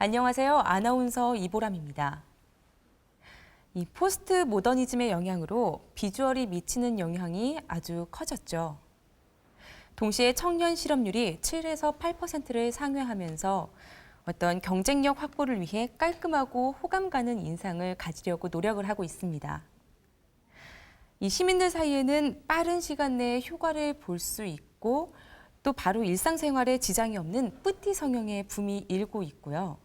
안녕하세요. 아나운서 이보람입니다. 이 포스트 모더니즘의 영향으로 비주얼이 미치는 영향이 아주 커졌죠. 동시에 청년 실업률이 7에서 8%를 상회하면서 어떤 경쟁력 확보를 위해 깔끔하고 호감 가는 인상을 가지려고 노력을 하고 있습니다. 이 시민들 사이에는 빠른 시간 내에 효과를 볼 수 있고 또 바로 일상생활에 지장이 없는 뿌띠 성형의 붐이 일고 있고요.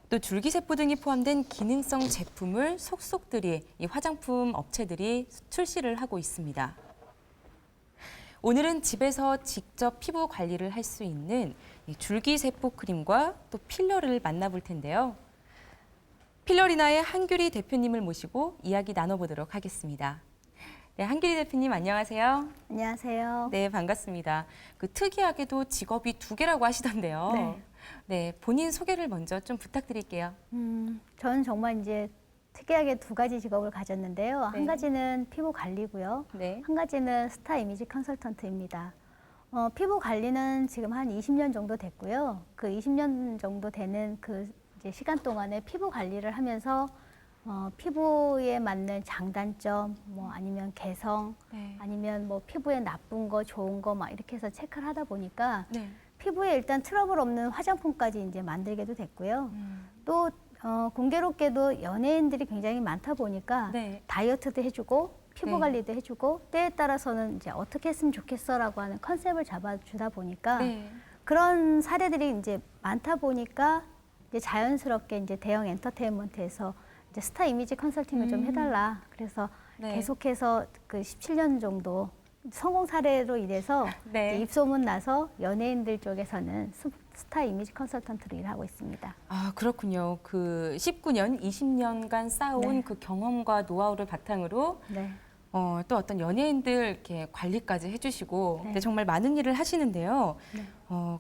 또 줄기세포 등이 포함된 기능성 제품을 속속들이 이 화장품 업체들이 출시를 하고 있습니다. 오늘은 집에서 직접 피부 관리를 할 수 있는 이 줄기세포 크림과 또 필러를 만나볼 텐데요. 필러리나의 한규리 대표님을 모시고 이야기 나눠보도록 하겠습니다. 네, 한규리 대표님 안녕하세요. 안녕하세요. 네, 반갑습니다. 특이하게도 직업이 2개라고 하시던데요. 네. 네, 본인 소개를 먼저 좀 부탁드릴게요. 저는 정말 이제 특이하게 2가지 직업을 가졌는데요. 네. 한 가지는 피부 관리고요. 네. 한 가지는 스타 이미지 컨설턴트입니다. 피부 관리는 지금 한 20년 정도 됐고요. 그 20년 정도 되는 그 이제 시간 동안에 피부 관리를 하면서 피부에 맞는 장단점, 뭐 아니면 개성, 네. 아니면 뭐 피부에 나쁜 거, 좋은 거 막 이렇게 해서 체크를 하다 보니까 네. 피부에 일단 트러블 없는 화장품까지 이제 만들게도 됐고요. 또 공교롭게도 연예인들이 굉장히 많다 보니까 네. 다이어트도 해주고 피부 네. 관리도 해주고 때에 따라서는 이제 어떻게 했으면 좋겠어라고 하는 컨셉을 잡아주다 보니까 네. 그런 사례들이 이제 많다 보니까 이제 자연스럽게 이제 대형 엔터테인먼트에서 이제 스타 이미지 컨설팅을 좀 해달라. 그래서 네. 계속해서 그 17년 정도 성공 사례로 인해서 네. 이제 입소문 나서 연예인들 쪽에서는 스타 이미지 컨설턴트로 일하고 있습니다. 아, 그렇군요. 19년, 20년간 쌓아온 네. 그 경험과 노하우를 바탕으로 네. 또 어떤 연예인들 이렇게 관리까지 해주시고 네. 네, 정말 많은 일을 하시는데요. 네.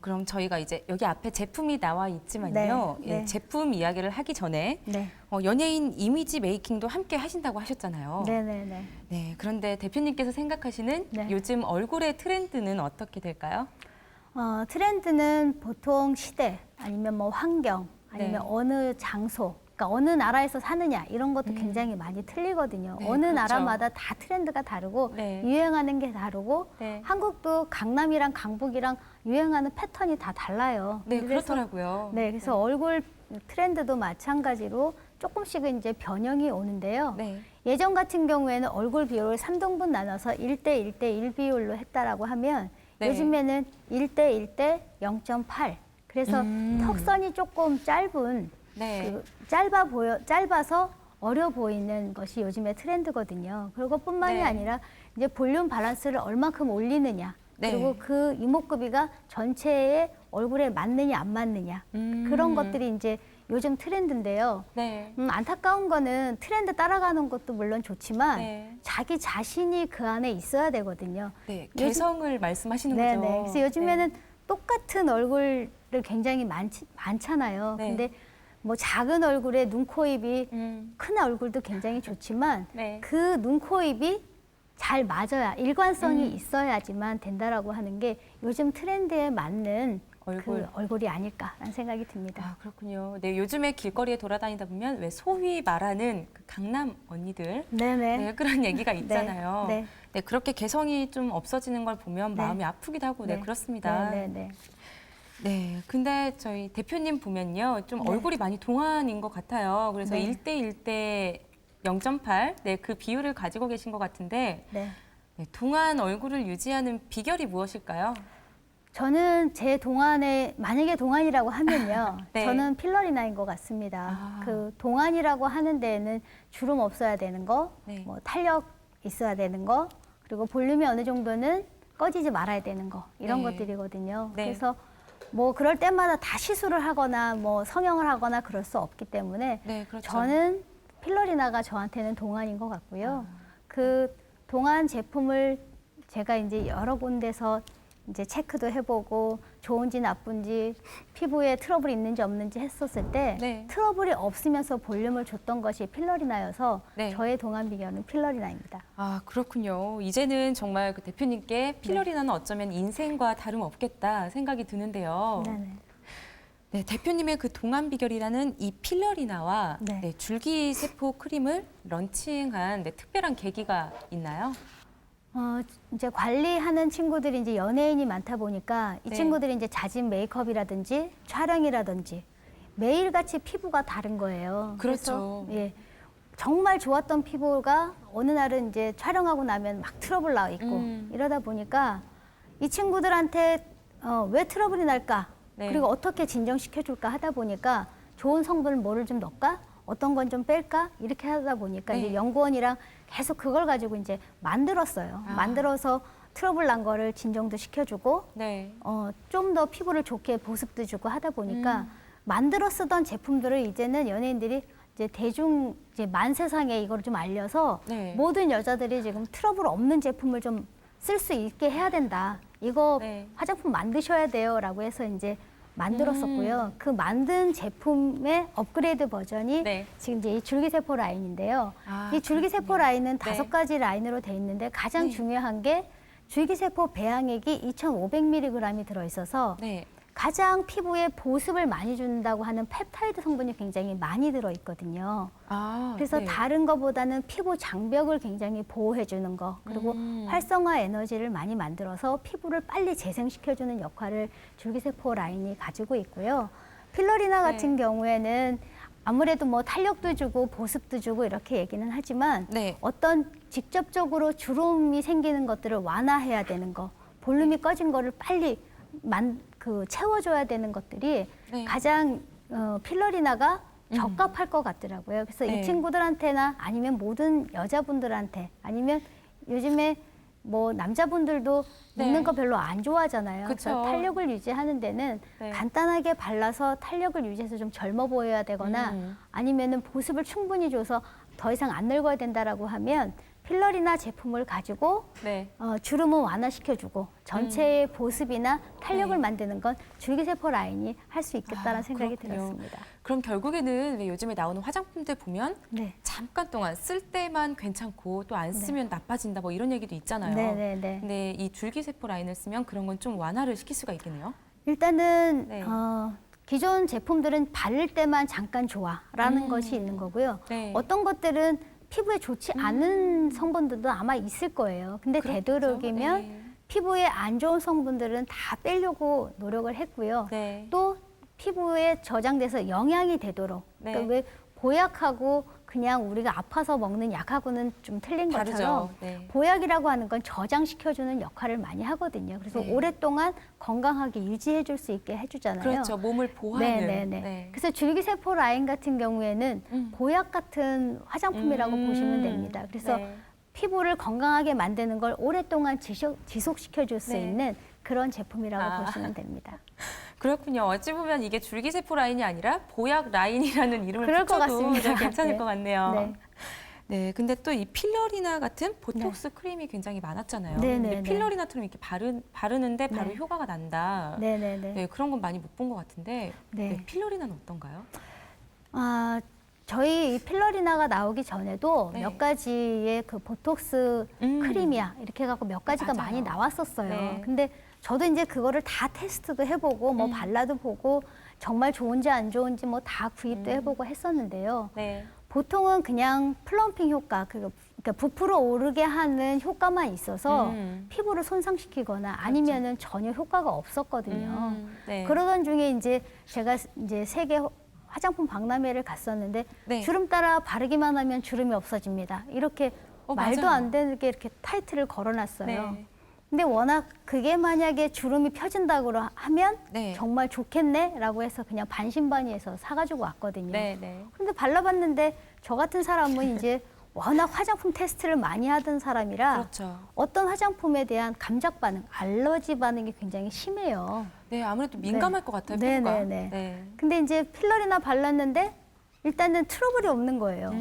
그럼 저희가 이제 여기 앞에 제품이 나와 있지만요. 네. 예, 네. 제품 이야기를 하기 전에 네. 연예인 이미지 메이킹도 함께 하신다고 하셨잖아요. 네네네. 네, 그런데 대표님께서 생각하시는 네. 요즘 얼굴의 트렌드는 어떻게 될까요? 트렌드는 보통 시대 아니면 뭐 환경 아니면 네. 어느 장소 그러니까 어느 나라에서 사느냐 이런 것도 굉장히 많이 틀리거든요. 네, 어느 그렇죠. 나라마다 다 트렌드가 다르고 네. 유행하는 게 다르고 네. 한국도 강남이랑 강북이랑 유행하는 패턴이 다 달라요. 네, 그래서 그렇더라고요. 네, 그래서 얼굴 트렌드도 마찬가지로 조금씩은 이제 변형이 오는데요. 네. 예전 같은 경우에는 얼굴 비율을 3등분 나눠서 1대 1대 1 비율로 했다라고 하면 네. 요즘에는 1대 1대 0.8. 그래서 턱선이 조금 짧은 네. 짧아서 어려 보이는 것이 요즘의 트렌드거든요. 그리고뿐만이 네. 아니라 이제 볼륨 밸런스를 얼마큼 올리느냐. 네. 그리고 그 이목구비가 전체의 얼굴에 맞느냐 안 맞느냐. 그런 것들이 이제 요즘 트렌드인데요. 네. 안타까운 거는 트렌드 따라가는 것도 물론 좋지만 네. 자기 자신이 그 안에 있어야 되거든요. 네, 개성을 말씀하시는 거죠. 네네. 그래서 요즘에는 네. 똑같은 얼굴을 굉장히 많잖아요. 네. 근데 뭐 작은 얼굴에 눈, 코, 입이 음. 큰 얼굴도 굉장히 좋지만 네. 그 눈, 코, 입이 잘 맞아야 일관성이 있어야지만 된다라고 하는 게 요즘 트렌드에 맞는 얼굴. 그 얼굴이 아닐까라는 생각이 듭니다. 아, 그렇군요. 네, 요즘에 길거리에 돌아다니다 보면 왜 소위 말하는 그 강남 언니들 네네. 네, 그런 얘기가 있잖아요. 네. 네, 그렇게 개성이 좀 없어지는 걸 보면 네. 마음이 아프기도 하고 네, 그렇습니다. 네네. 네, 근데 저희 대표님 보면요. 좀 네. 얼굴이 많이 동안인 것 같아요. 그래서 네. 1대 1대 0.8, 네, 그 비율을 가지고 계신 것 같은데 네. 네, 동안 얼굴을 유지하는 비결이 무엇일까요? 저는 제 동안에 만약에 동안이라고 하면요. 네. 저는 필러리나인 것 같습니다. 아. 그 동안이라고 하는 데에는 주름 없어야 되는 거, 네. 뭐 탄력 있어야 되는 거, 그리고 볼륨이 어느 정도는 꺼지지 말아야 되는 거 이런 네. 것들이거든요. 네. 그래서 뭐 그럴 때마다 다 시술을 하거나 뭐 성형을 하거나 그럴 수 없기 때문에 네, 그렇죠. 저는 필러리나가 저한테는 동안인 것 같고요. 그 동안 제품을 제가 이제 여러 군데서 이제 체크도 해보고 좋은지 나쁜지 피부에 트러블이 있는지 없는지 했었을 때 네. 트러블이 없으면서 볼륨을 줬던 것이 필러리나여서 네. 저의 동안 비결은 필러리나입니다. 아, 그렇군요. 이제는 정말 그 대표님께 필러리나는 어쩌면 인생과 다름없겠다 생각이 드는데요. 네네. 네, 대표님의 그 동안 비결이라는 이 필러리나와 네. 네, 줄기세포 크림을 런칭한 특별한 계기가 있나요? 이제 관리하는 친구들이 이제 연예인이 많다 보니까 이 네. 친구들이 이제 잦은 메이크업이라든지 촬영이라든지 매일같이 피부가 다른 거예요. 그렇죠. 그래서, 예. 정말 좋았던 피부가 어느 날은 이제 촬영하고 나면 막 트러블 나 있고 이러다 보니까 이 친구들한테 왜 트러블이 날까? 네. 그리고 어떻게 진정시켜줄까 하다 보니까 좋은 성분을 뭐를 좀 넣을까? 어떤 건 좀 뺄까? 이렇게 하다 보니까 네. 이제 연구원이랑 계속 그걸 가지고 이제 만들었어요. 아. 만들어서 트러블 난 거를 진정도 시켜주고 네. 좀 더 피부를 좋게 보습도 주고 하다 보니까 만들어 쓰던 제품들을 이제는 연예인들이 이제 대중 이제 만세상에 이걸 좀 알려서 네. 모든 여자들이 지금 트러블 없는 제품을 좀 쓸 수 있게 해야 된다. 이거 네. 화장품 만드셔야 돼요라고 해서 이제 만들었었고요. 그 만든 제품의 업그레이드 버전이 네. 지금 이제 이 줄기세포 라인인데요. 아, 이 줄기세포 그렇군요. 라인은 네. 5가지 라인으로 돼 있는데 가장 네. 중요한 게 줄기세포 배양액이 2,500mg이 들어있어서 네. 가장 피부에 보습을 많이 준다고 하는 펩타이드 성분이 굉장히 많이 들어있거든요. 아, 그래서 네. 다른 것보다는 피부 장벽을 굉장히 보호해주는 거, 그리고 활성화 에너지를 많이 만들어서 피부를 빨리 재생시켜주는 역할을 줄기세포 라인이 가지고 있고요. 필러리나 같은 경우에는 아무래도 뭐 탄력도 주고 보습도 주고 이렇게 얘기는 하지만 네. 어떤 직접적으로 주름이 생기는 것들을 완화해야 되는 거, 볼륨이 꺼진 거를 빨리 채워줘야 되는 것들이 네. 가장 필러리나가 적합할 것 같더라고요. 그래서 네. 이 친구들한테나 아니면 모든 여자분들한테 아니면 요즘에 뭐 남자분들도 네. 먹는 거 별로 안 좋아하잖아요. 그쵸. 그래서 탄력을 유지하는 데는 네. 간단하게 발라서 탄력을 유지해서 좀 젊어 보여야 되거나 아니면은 보습을 충분히 줘서 더 이상 안 늙어야 된다라고 하면 필러리나 제품을 가지고 네. 주름은 완화시켜주고 전체의 보습이나 탄력을 네. 만드는 건 줄기세포 라인이 할 수 있겠다는 생각이 그렇군요. 들었습니다. 그럼 결국에는 왜 요즘에 나오는 화장품들 보면 네. 잠깐 동안 쓸 때만 괜찮고 또 안 쓰면 나빠진다 뭐 이런 얘기도 있잖아요. 네네네. 근데 이 줄기세포 라인을 쓰면 그런 건 좀 완화를 시킬 수가 있겠네요. 일단은 네. 기존 제품들은 바를 때만 잠깐 좋아라는 것이 있는 거고요. 네. 어떤 것들은 피부에 좋지 않은 성분들도 아마 있을 거예요. 근데 그렇죠. 되도록이면 네. 피부에 안 좋은 성분들은 다 빼려고 노력을 했고요. 네. 또 피부에 저장돼서 영양이 되도록 네. 그러니까 왜 보약하고 그냥 우리가 아파서 먹는 약하고는 좀 틀린 다르죠. 것처럼 네. 보약이라고 하는 건 저장시켜주는 역할을 많이 하거든요. 그래서 네. 오랫동안 건강하게 유지해줄 수 있게 해주잖아요. 그렇죠. 몸을 보하는. 네네네. 네. 그래서 줄기세포 라인 같은 경우에는 보약 같은 화장품이라고 보시면 됩니다. 그래서 네. 피부를 건강하게 만드는 걸 오랫동안 지속시켜줄 수 네. 있는 그런 제품이라고 아. 보시면 됩니다. 그렇군요. 어찌 보면 이게 줄기세포 라인이 아니라 보약 라인이라는 이름을 그럴 것 붙여도 같습니다. 괜찮을 네. 것 같네요. 네. 네, 근데 또 이 필러리나 같은 보톡스 크림이 굉장히 많았잖아요. 네, 근데 네, 네. 필러리나처럼 이렇게 바르는데 바로 네. 효과가 난다. 네네네. 네, 그런 건 많이 못 본 것 같은데 네. 네, 필러리나는 어떤가요? 저희 이 필러리나가 나오기 전에도 네. 몇 가지의 그 보톡스 크림이야 이렇게 해갖고 몇 가지가 맞아요. 많이 나왔었어요. 네. 근데 저도 이제 그거를 다 테스트도 해보고 뭐 발라도 보고 정말 좋은지 안 좋은지 뭐 다 구입도 해보고 했었는데요. 네. 보통은 그냥 플럼핑 효과, 그러니까 부풀어 오르게 하는 효과만 있어서 피부를 손상시키거나 아니면은 전혀 효과가 없었거든요. 네. 그러던 중에 이제 제가 이제 세계 화장품 박람회를 갔었는데 네. 주름 따라 바르기만 하면 주름이 없어집니다. 이렇게 말도 맞아요. 안 되게 이렇게 타이틀을 걸어놨어요. 네. 근데 워낙 그게 만약에 주름이 펴진다고 하면 네. 정말 좋겠네라고 해서 그냥 반신반의해서 사가지고 왔거든요. 네, 네. 근데 발라봤는데 저 같은 사람은 이제 워낙 화장품 테스트를 많이 하던 사람이라 그렇죠. 어떤 화장품에 대한 감작 반응, 알러지 반응이 굉장히 심해요. 네, 아무래도 민감할 것 같아요, 네, 피부가. 네, 네. 네. 근데 이제 필러리나 발랐는데 일단은 트러블이 없는 거예요.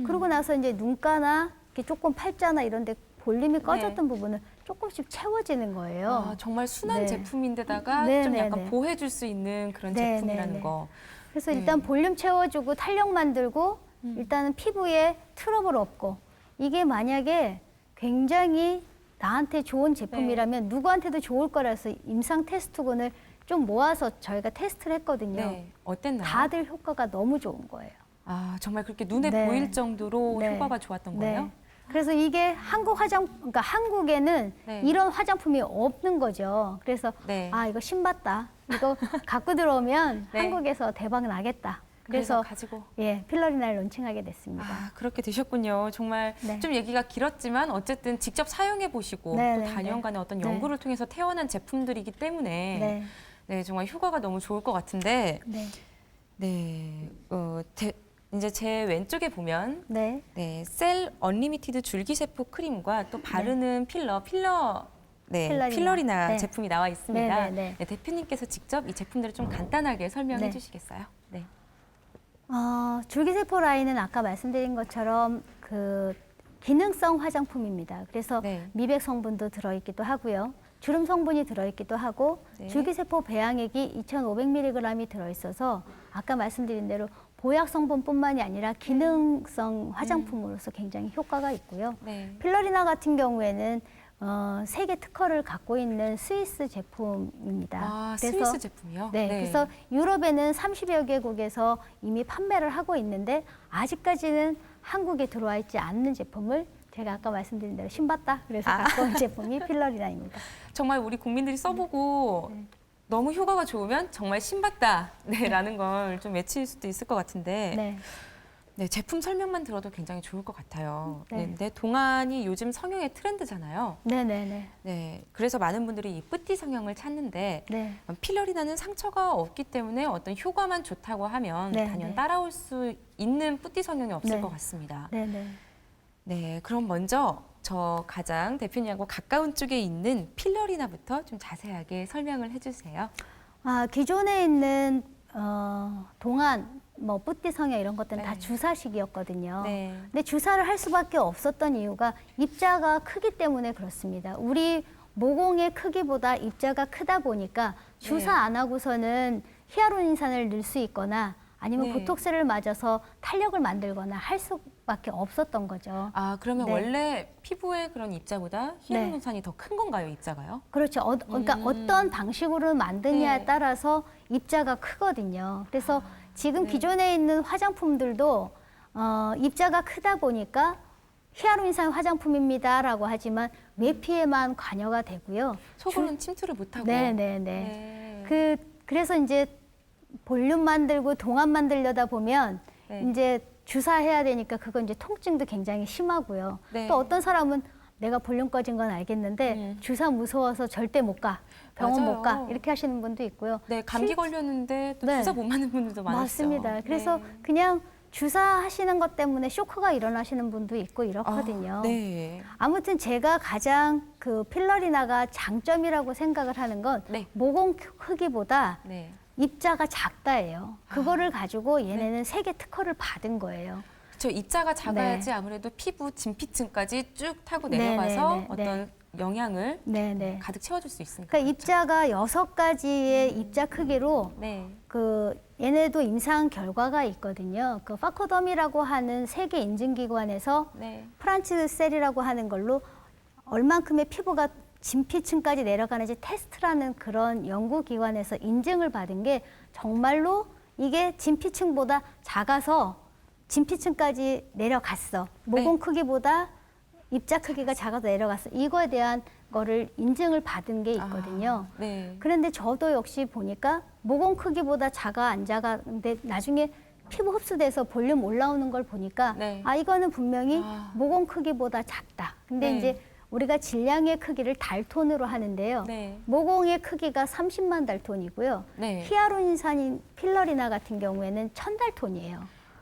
그러고 나서 이제 눈가나 이렇게 조금 팔자나 이런 데 볼륨이 꺼졌던 부분은 조금씩 채워지는 거예요. 아, 정말 순한 네. 제품인데다가 네, 좀 네, 약간 네. 보해줄 수 있는 그런 네, 제품이라는 네, 네. 거. 그래서 일단 볼륨 채워주고 탄력 만들고 일단은 피부에 트러블 없고 이게 만약에 굉장히 나한테 좋은 제품이라면 누구한테도 좋을 거라서 임상 테스트군을 좀 모아서 저희가 테스트를 했거든요. 네. 어땠나요? 다들 효과가 너무 좋은 거예요. 아, 정말 그렇게 눈에 네. 보일 정도로 네. 효과가 좋았던 거예요? 네. 그래서 이게 그러니까 한국에는 네. 이런 화장품이 없는 거죠. 그래서 네. 아, 이거 신봤다. 이거 갖고 들어오면 네. 한국에서 대박 나겠다. 그래서 그래서 가지고 예, 필러리나를 론칭하게 됐습니다. 아, 그렇게 되셨군요. 정말 네. 좀 얘기가 길었지만 어쨌든 직접 사용해 보시고 네, 또 네, 단연간의 어떤 네. 연구를 통해서 태어난 제품들이기 때문에 네. 네, 정말 효과가 너무 좋을 것 같은데 네. 네, 이제 제 왼쪽에 보면 네. 네, 셀 언리미티드 줄기세포 크림과 또 바르는 필러 네, 필러리나. 필러리나 네. 제품이 나와 있습니다. 네, 네, 네. 네, 대표님께서 직접 이 제품들을 좀 간단하게 설명해 네. 주시겠어요? 네. 줄기세포 라인은 아까 말씀드린 것처럼 그 기능성 화장품입니다. 그래서 네. 미백 성분도 들어있기도 하고요. 주름 성분이 들어있기도 하고 네. 줄기세포 배양액이 2,500mg이 들어있어서 아까 말씀드린 대로 보약 성분뿐만이 아니라 기능성 화장품으로서 굉장히 효과가 있고요. 네. 필러리나 같은 경우에는 세계 특허를 갖고 있는 스위스 제품입니다. 아, 스위스 제품이요? 네, 그래서 유럽에는 30여 개국에서 이미 판매를 하고 있는데 아직까지는 한국에 들어와 있지 않는 제품을 제가 아까 말씀드린 대로 신봤다 그래서 갖고 온 제품이 필러리나입니다. 정말 우리 국민들이 써보고 너무 효과가 좋으면 정말 신받다 라는 걸 좀 외칠 수도 있을 것 같은데 네, 네, 제품 설명만 들어도 굉장히 좋을 것 같아요. 네. 네, 근데 동안이 요즘 성형의 트렌드잖아요. 네, 네, 네, 네, 그래서 많은 분들이 이 뿌띠 성형을 찾는데 네, 필러리나는 상처가 없기 때문에 어떤 효과만 좋다고 하면 네, 단연 네. 따라올 수 있는 뿌띠 성형이 없을 네. 것 같습니다. 네, 네. 네, 그럼 먼저 저 가장 대표님하고 가까운 쪽에 있는 필러리나부터 좀 자세하게 설명을 해주세요. 기존에 있는 동안 뭐 뿌띠 성형 이런 것들은 네. 다 주사식이었거든요. 네. 근데 주사를 할 수밖에 없었던 이유가 입자가 크기 때문에 그렇습니다. 우리 모공의 크기보다 입자가 크다 보니까 주사 네. 안 하고서는 히아루론산을 넣을 수 있거나 아니면 네. 보톡스를 맞아서 탄력을 만들거나 할 수밖에 없었던 거죠. 아, 그러면 네. 원래 피부의 그런 입자보다 히알루론산이 더 큰 건가요, 입자가요? 그렇죠. 그러니까 어떤 방식으로 만드냐에 네. 따라서 입자가 크거든요. 그래서 지금 네. 기존에 있는 화장품들도 입자가 크다 보니까 히아루론산 화장품입니다라고 하지만 외피에만 관여가 되고요. 속으로는 침투를 못하고. 네네네. 네. 그래서 이제 볼륨 만들고 동안 만들려다 보면 네. 이제 주사해야 되니까 그건 이제 통증도 굉장히 심하고요. 네. 또 어떤 사람은 내가 볼륨 꺼진 건 알겠는데 주사 무서워서 절대 못 가. 병원 맞아요. 못 가. 이렇게 하시는 분도 있고요. 네, 감기 걸렸는데 또 네. 주사 못 맞는 분들도 많으시죠. 맞습니다. 그래서 네. 그냥 주사하시는 것 때문에 쇼크가 일어나시는 분도 있고 이렇거든요. 아, 네. 아무튼 제가 가장 그 필러리나가 장점이라고 생각을 하는 건 네. 모공 크기보다 네. 입자가 작다예요. 그거를 가지고 얘네는 세계 특허를 받은 거예요. 저 입자가 작아야지 아무래도 피부 진피층까지 쭉 타고 내려가서 네, 네, 네, 어떤 영양을 네네. 가득 채워줄 수 있으니까. 그러니까 입자가 6가지의 입자 크기로 네. 그 얘네도 임상 결과가 있거든요. 그 파코덤이라고 하는 세계 인증기관에서 네. 프란츠 셀이라고 하는 걸로 얼만큼의 피부가 진피층까지 내려가는지 테스트라는 그런 연구기관에서 인증을 받은 게 정말로 이게 진피층보다 작아서 진피층까지 내려갔어. 모공 크기보다 입자 크기가 작아서 내려갔어. 이거에 대한 거를 인증을 받은 게 있거든요. 아, 네. 그런데 저도 역시 보니까 모공 크기보다 작아 안 작아 근데 나중에 피부 흡수돼서 볼륨 올라오는 걸 보니까 네. 이거는 분명히 아. 모공 크기보다 작다. 근데 네. 이제 우리가 질량의 크기를 달톤으로 하는데요. 네. 모공의 크기가 30만 달톤이고요. 네. 히아루론산인 필러리나 같은 경우에는 1000달톤이에요.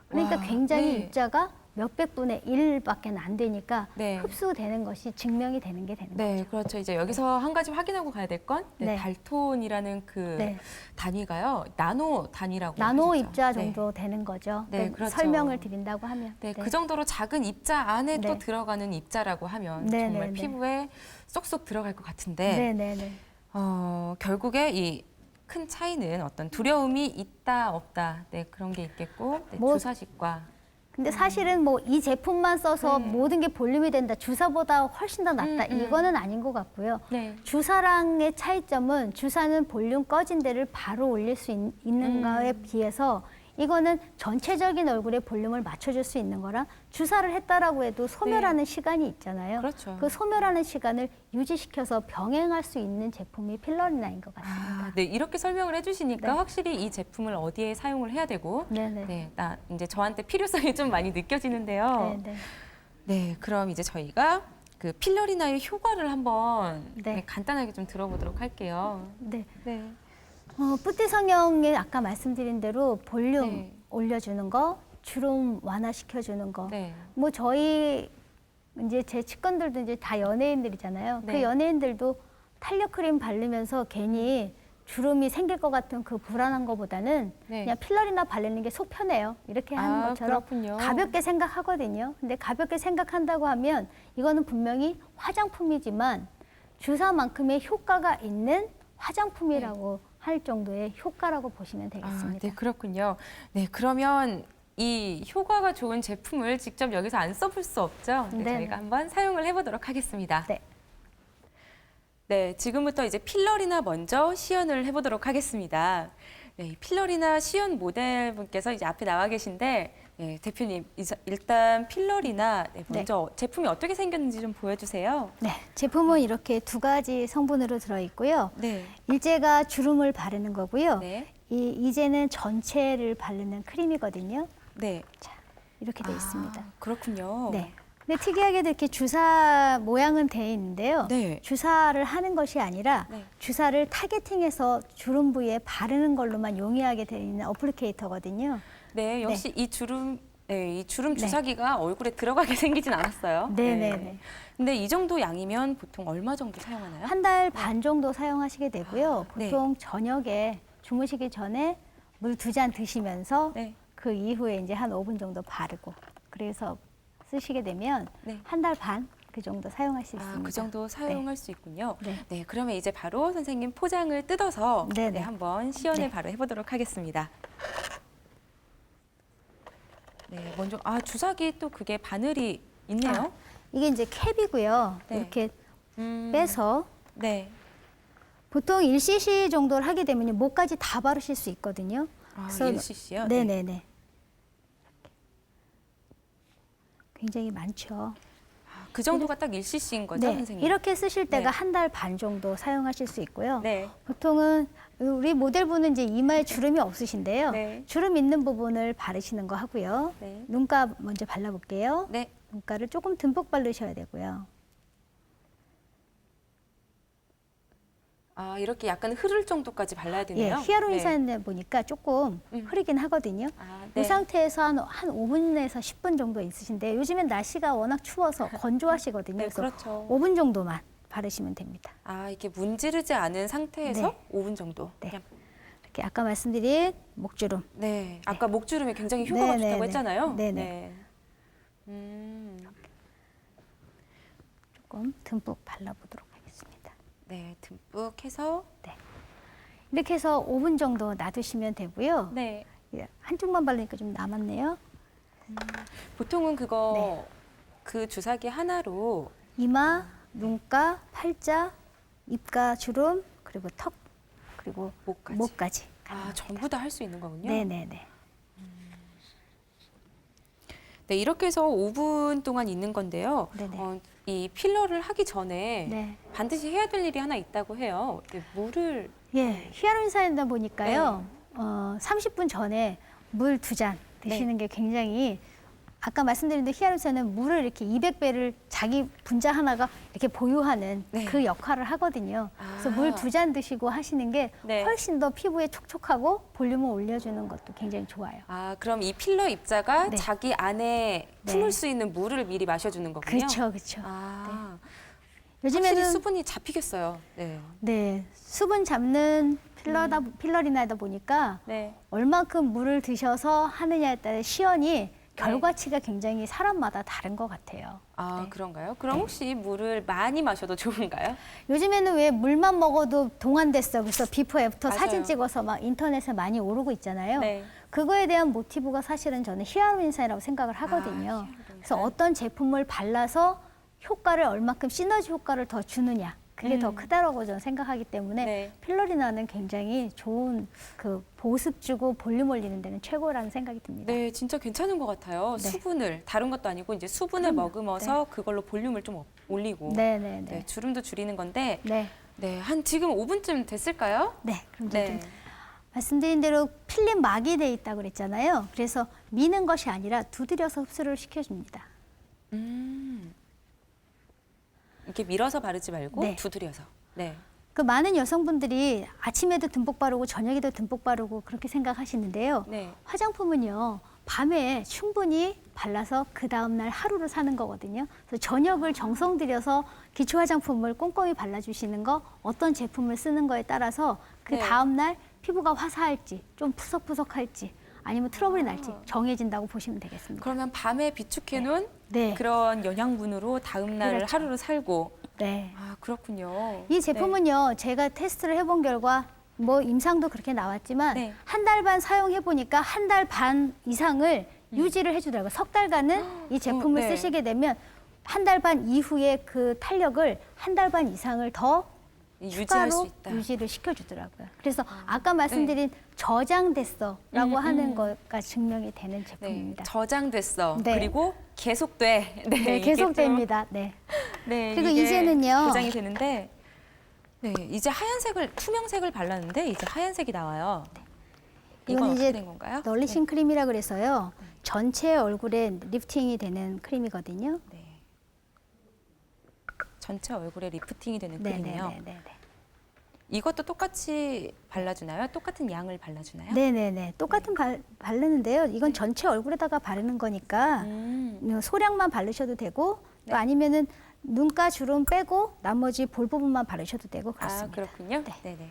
그러니까 와, 굉장히 네. 입자가 몇백 분의 1밖에 안 되니까 네. 흡수되는 것이 증명이 되는 게 되는 네, 거죠. 그렇죠. 이제 여기서 한 가지 확인하고 가야 될 건 네. 달톤이라는 그 네. 단위가요. 나노 단위라고 나노 하셨죠. 입자 네. 정도 되는 거죠. 네, 그러니까 그렇죠. 설명을 드린다고 하면. 네, 그 정도로 작은 입자 안에 네. 또 들어가는 입자라고 하면 네, 정말 네, 네. 피부에 쏙쏙 들어갈 것 같은데 네네네. 결국에 이 큰 차이는 어떤 두려움이 있다 없다 네, 그런 게 있겠고 네, 뭐- 주사식과 근데 사실은 뭐 이 제품만 써서 네. 모든 게 볼륨이 된다, 주사보다 훨씬 더 낫다, 이거는 아닌 것 같고요. 네. 주사랑의 차이점은 주사는 볼륨 꺼진 데를 바로 올릴 수 있는 거에 비해서 이거는 전체적인 얼굴에 볼륨을 맞춰줄 수 있는 거라 주사를 했다라고 해도 소멸하는 시간이 있잖아요. 그렇죠. 그 소멸하는 시간을 유지시켜서 병행할 수 있는 제품이 필러리나인 것 같습니다. 아, 네, 이렇게 설명을 해주시니까 네. 확실히 이 제품을 어디에 사용을 해야 되고, 네네. 네, 나 이제 저한테 필요성이 좀 많이 느껴지는데요. 네네. 네, 그럼 이제 저희가 그 필러리나의 효과를 한번 네. 네, 간단하게 좀 들어보도록 할게요. 네. 네. 뿌띠 성형에 아까 말씀드린 대로 볼륨 네. 올려주는 거, 주름 완화시켜주는 거. 네. 뭐 저희 이제 제 직원들도 이제 다 연예인들이잖아요. 네. 그 연예인들도 탄력 크림 바르면서 괜히 주름이 생길 것 같은 그 불안한 것보다는 네. 그냥 필러리나 바르는 게 속 편해요. 이렇게 하는 아, 것처럼 그렇군요. 가볍게 생각하거든요. 근데 가볍게 생각한다고 하면 이거는 분명히 화장품이지만 주사만큼의 효과가 있는 화장품이라고 할 정도의 효과라고 보시면 되겠습니다. 아, 네, 그렇군요. 네, 그러면 이 효과가 좋은 제품을 직접 여기서 안 써볼 수 없죠? 네, 네네. 저희가 한번 사용을 해보도록 하겠습니다. 네. 네, 지금부터 이제 필러리나 먼저 시연을 해보도록 하겠습니다. 네, 이 필러리나 시연 모델분께서 이제 앞에 나와 계신데, 네, 대표님, 일단 필러리나 먼저 제품이 어떻게 생겼는지 좀 보여주세요. 네, 제품은 이렇게 두 가지 성분으로 들어있고요. 네. 일제가 주름을 바르는 거고요. 네. 이제는 전체를 바르는 크림이거든요. 네. 자, 이렇게 돼 있습니다. 그렇군요. 네. 근데 특이하게도 이렇게 주사 모양은 돼 있는데요. 네. 주사를 하는 것이 아니라 네. 주사를 타겟팅해서 주름 부위에 바르는 걸로만 용이하게 되어 있는 어플리케이터거든요. 네, 역시 이 주름, 네, 이 주름 네. 주사기가 얼굴에 들어가게 생기진 않았어요. 네네네. 근데 이 정도 양이면 보통 얼마 정도 사용하나요? 한 달 반 정도 사용하시게 되고요. 네. 보통 저녁에 주무시기 전에 물 2잔 드시면서 네. 그 이후에 이제 한 5분 정도 바르고 그래서 쓰시게 되면 네. 한 달 반 그 정도 사용할 수 있습니다. 그 정도 사용할 수 있군요. 네. 네, 그러면 이제 바로 선생님 포장을 뜯어서 네네. 네, 한번 시연을 네. 바로 해보도록 하겠습니다. 네, 먼저 주사기 또 그게 바늘이 있네요. 이게 이제 캡이고요. 네. 이렇게 음, 빼서 네. 보통 1cc 정도를 하게 되면 목까지 다 바르실 수 있거든요. 1cc요? 네네네. 굉장히 많죠. 그 정도가 딱 1cc인 거죠, 네, 선생님? 이렇게 쓰실 때가 네. 한 달 반 정도 사용하실 수 있고요. 네. 보통은 우리 모델분은 이제 이마에 주름이 없으신데요. 네. 주름 있는 부분을 바르시는 거 하고요. 네. 눈가 먼저 발라볼게요. 네. 눈가를 조금 듬뿍 바르셔야 되고요. 이렇게 약간 흐를 정도까지 발라야 되네요. 예, 히아루론 네. 사인을 보니까 조금 흐리긴 하거든요. 네. 이 상태에서 한 5분에서 10분 정도 있으신데 요즘엔 날씨가 워낙 추워서 건조하시거든요. 네, 그래서 그렇죠. 5분 정도만 바르시면 됩니다. 이렇게 문지르지 않은 상태에서 네. 5분 정도. 네. 그냥. 이렇게 아까 말씀드린 목주름. 네. 아까 목주름이 굉장히 효과가 네, 네, 좋다고 네. 했잖아요. 네, 네. 네. 조금 듬뿍 발라보도록 하겠습니다. 네, 듬뿍 해서. 이렇게 해서 5분 정도 놔두시면 되고요. 네. 예, 한쪽만 바르니까 좀 남았네요. 보통은 그거 네. 그 주사기 하나로 이마, 눈가, 팔자, 입가 주름, 그리고 턱, 그리고 목까지. 목까지. 전부 다 할 수 있는 거군요. 네네네. 네, 이렇게 해서 5분 동안 있는 건데요. 네네. 이 필러를 하기 전에 네. 반드시 해야 될 일이 하나 있다고 해요. 물을 예, 히아루론산이다 보니까요. 30분 전에 물 2잔 드시는 게 굉장히 아까 말씀드린 대로 히아루론산은 물을 이렇게 200배를 자기 분자 하나가 이렇게 보유하는 네. 그 역할을 하거든요. 그래서 물 2잔 드시고 하시는 게 네. 훨씬 더 피부에 촉촉하고 볼륨을 올려주는 것도 굉장히 좋아요. 그럼 이 필러 입자가 네. 자기 안에 네. 품을 수 있는 물을 미리 마셔주는 거군요. 그렇죠, 그렇죠. 확실히 요즘에는 수분이 잡히겠어요. 네. 네, 수분 잡는 필러리나다 보니까 네. 얼만큼 물을 드셔서 하느냐에 따라 시연이 결과치가 굉장히 사람마다 다른 것 같아요. 네. 그런가요? 그럼 혹시 물을 많이 마셔도 좋은가요? 요즘에는 왜 물만 먹어도 동안됐어. 그래서 비포 애프터 맞아요. 사진 찍어서 막 인터넷에 많이 오르고 있잖아요. 네. 그거에 대한 모티브가 사실은 저는 히알루론산이라고 생각을 하거든요. 그래서 어떤 제품을 발라서 효과를 얼마큼 시너지 효과를 더 주느냐. 그게 더 크다라고 저는 생각하기 때문에 네. 필로리나는 굉장히 좋은 그 보습 주고 볼륨 올리는 데는 최고라는 생각이 듭니다. 네, 진짜 괜찮은 것 같아요. 네. 수분을 다른 것도 아니고 이제 수분을 그럼요. 머금어서 그걸로 볼륨을 좀 올리고 네네네. 네, 주름도 줄이는 건데 네. 네, 한 지금 5분쯤 됐을까요? 네. 그럼 이제 네. 좀 말씀드린 대로 필름 막이 돼 있다고 그랬잖아요. 그래서 미는 것이 아니라 두드려서 흡수를 시켜줍니다. 이렇게 밀어서 바르지 말고 네. 두드려서. 네. 그 많은 여성분들이 아침에도 듬뿍 바르고 저녁에도 듬뿍 바르고 그렇게 생각하시는데요. 네. 화장품은요. 밤에 충분히 발라서 그 다음날 하루를 사는 거거든요. 그래서 저녁을 정성 들여서 기초 화장품을 꼼꼼히 발라주시는 거, 어떤 제품을 쓰는 거에 따라서 그 네. 다음날 피부가 화사할지, 좀 푸석푸석할지, 아니면 트러블이 날지 정해진다고 보시면 되겠습니다. 그러면 밤에 비축해 놓은 네. 그렇죠. 그런 영양분으로 다음 날을 하루를 살고. 네. 아, 그렇군요. 이 제품은요, 제가 테스트를 해본 결과 뭐 임상도 그렇게 나왔지만 네. 한 달 반 사용해 보니까 한 달 반 이상을 유지를 해주더라고요. 석 달간은 이 제품을 네. 쓰시게 되면 한 달 반 이후에 그 탄력을 한 달 반 이상을 더 유지할 수 추가로 있다. 유지를 시켜주더라고요. 그래서 아까 말씀드린 저장됐어라고 하는 거가 증명이 되는 네, 제품입니다. 저장됐어. 네. 그리고 계속돼. 네, 이게 계속됩니다. 네. 좀, 네, 그리고 이게 이제는요. 보장이 되는데, 네, 이제 하얀색을 투명색을 발랐는데 이제 하얀색이 나와요. 이건 이건 어떻게 이제 된 건가요? 널리싱 크림이라 그래서요. 전체 얼굴에 리프팅이 되는 크림이거든요. 네. 전체 얼굴에 리프팅이 되는 네, 크림이에요. 네, 네, 네. 이것도 똑같이 발라주나요? 똑같은 양을 발라주나요? 네네네. 똑같은 바르는데요. 이건 전체 얼굴에다가 바르는 거니까 소량만 바르셔도 되고 네. 또 아니면은 눈가 주름 빼고 나머지 볼 부분만 바르셔도 되고 아, 그렇습니다. 그렇군요. 네. 네네.